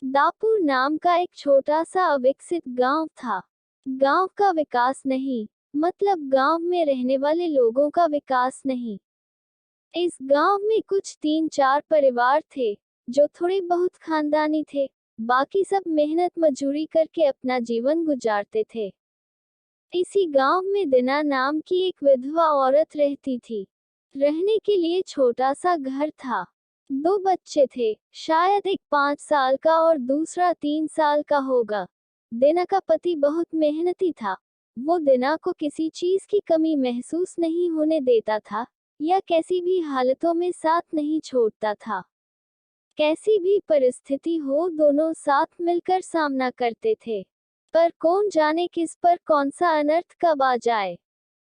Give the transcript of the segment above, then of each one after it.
दापुर नाम का एक छोटा सा अविकसित गांव था। गांव का विकास नहीं, मतलब गांव में रहने वाले लोगों का विकास नहीं। इस गांव में कुछ 3-4 परिवार थे जो थोड़े बहुत खानदानी थे। बाकी सब मेहनत मजदूरी करके अपना जीवन गुजारते थे। इसी गांव में दिना नाम की एक विधवा औरत रहती थी। रहने के लिए छोटा सा घर था। 2 बच्चे थे, शायद एक 5 साल का और दूसरा 3 साल का होगा। दिना का पति बहुत मेहनती था। वो दिना को किसी चीज की कमी महसूस नहीं होने देता था या कैसी भी हालतों में साथ नहीं छोड़ता था। कैसी भी परिस्थिति हो, दोनों साथ मिलकर सामना करते थे। पर कौन जाने किस पर कौन सा अनर्थ कब आ जाए।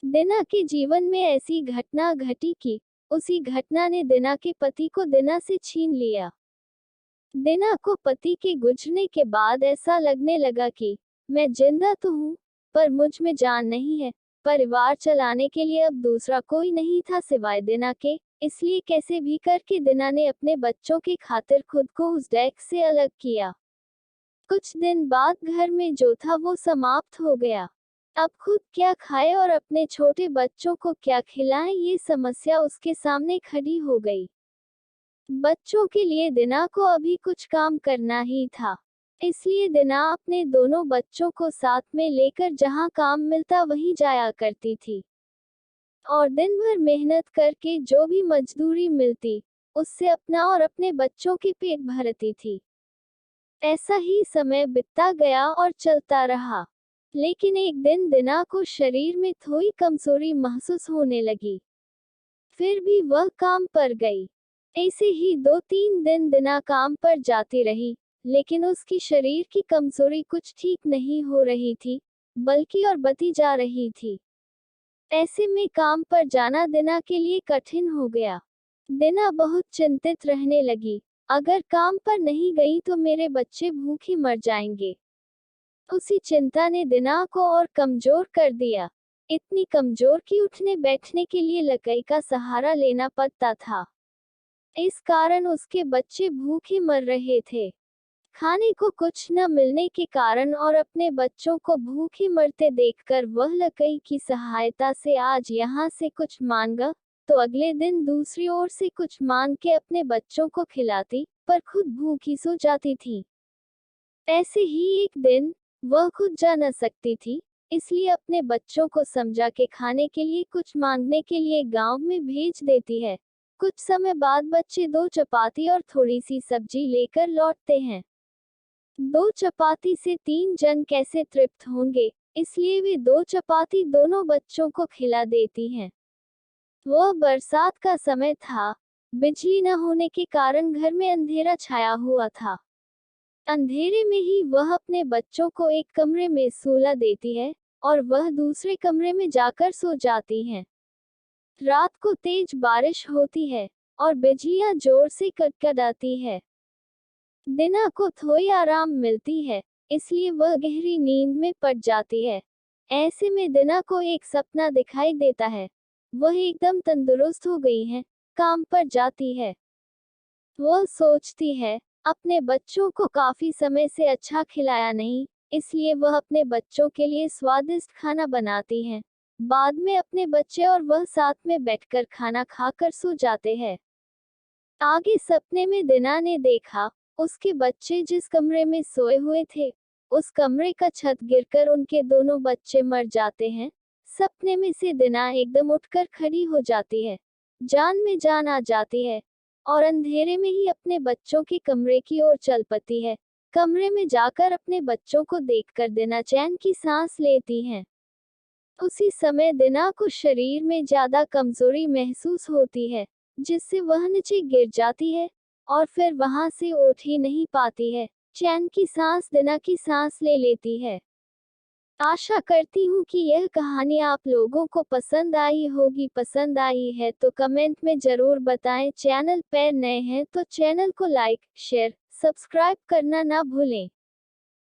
दिना के जीवन में ऐसी घटना घटी कि उसी घटना ने दिना के पति को दिना से छीन लिया। दिना को पति के गुजरने के बाद ऐसा लगने लगा कि मैं जिंदा तो हूँ, पर मुझ में जान नहीं है। परिवार चलाने के लिए अब दूसरा कोई नहीं था सिवाय दिना के, इसलिए कैसे भी करके दिना ने अपने बच्चों की खातिर खुद को उस डेक से अलग किया। कुछ दिन बाद घर में जो था वो समाप्त हो गया। अब खुद क्या खाए और अपने छोटे बच्चों को क्या खिलाएं, ये समस्या उसके सामने खड़ी हो गई। बच्चों के लिए दिना को अभी कुछ काम करना ही था, इसलिए दिना अपने दोनों बच्चों को साथ में लेकर जहां काम मिलता वहीं जाया करती थी। और दिन भर मेहनत करके जो भी मजदूरी मिलती, उससे अपना और अपने बच्चों के पेट भरती थी। ऐसा ही समय बीतता गया और चलता रहा। लेकिन एक दिन दिना को शरीर में थोड़ी कमजोरी महसूस होने लगी। फिर भी वह काम पर गई। ऐसे ही 2-3 दिन दिना काम पर जाती रही, लेकिन उसकी शरीर की कमजोरी कुछ ठीक नहीं हो रही थी, बल्कि और बढ़ती जा रही थी। ऐसे में काम पर जाना दिना के लिए कठिन हो गया। दिना बहुत चिंतित रहने लगी, अगर काम पर नहीं गई तो मेरे बच्चे भूखे मर जाएंगे। उसी चिंता ने दिना को और कमजोर कर दिया। इतनी कमजोर कि उठने बैठने के लिए लकड़ी का सहारा लेना पड़ता था। इस कारण उसके बच्चे भूखे मर रहे थे। खाने को कुछ न मिलने के कारण और अपने बच्चों को भूखे मरते देखकर वह लकड़ी की सहायता से आज यहाँ से कुछ मांगा, तो अगले दिन दूसरी ओर से कुछ मांग के अपने बच्चों को खिलाती, पर खुद भूखी सो जाती थी। ऐसे ही एक दिन वह खुद जा न सकती थी, इसलिए अपने बच्चों को समझा के खाने के लिए कुछ मांगने के लिए गांव में भेज देती है। कुछ समय बाद बच्चे 2 चपाती और थोड़ी सी सब्जी लेकर लौटते हैं। 2 चपाती से 3 जन कैसे तृप्त होंगे, इसलिए वे 2 चपाती दोनों बच्चों को खिला देती हैं। वह बरसात का समय था। बिजली न होने के कारण घर में अंधेरा छाया हुआ था। अंधेरे में ही वह अपने बच्चों को एक कमरे में सुला देती है और वह दूसरे कमरे में जाकर सो जाती हैं। रात को तेज बारिश होती है और बिजलियां जोर से कड़कड़ाती है। दिना को थोड़ी आराम मिलती है, इसलिए वह गहरी नींद में पड़ जाती है। ऐसे में दिना को एक सपना दिखाई देता है। वह एकदम तंदुरुस्त हो गई है, काम पर जाती है। वह सोचती है, अपने बच्चों को काफी समय से अच्छा खिलाया नहीं, इसलिए वह अपने बच्चों के लिए स्वादिष्ट खाना बनाती है। बाद में अपने बच्चे और वह साथ में बैठकर खाना खाकर सो जाते हैं। आगे सपने में दिना ने देखा, उसके बच्चे जिस कमरे में सोए हुए थे, उस कमरे का छत गिरकर उनके दोनों बच्चे मर जाते हैं। सपने में से दिना एकदम उठकर खड़ी हो जाती है, जान में जान आ जाती है और अंधेरे में ही अपने बच्चों के कमरे की ओर चल पड़ती है। कमरे में जाकर अपने बच्चों को देखकर दिना चैन की सांस लेती है। उसी समय दिना को शरीर में ज्यादा कमजोरी महसूस होती है, जिससे वह नीचे गिर जाती है और फिर वहां से उठ ही नहीं पाती है। चैन की सांस दिना की सांस ले लेती है। आशा करती हूँ कि यह कहानी आप लोगों को पसंद आई होगी। पसंद आई है तो कमेंट में जरूर बताएं। चैनल पर नए हैं तो चैनल को लाइक, शेयर, सब्सक्राइब करना ना भूलें।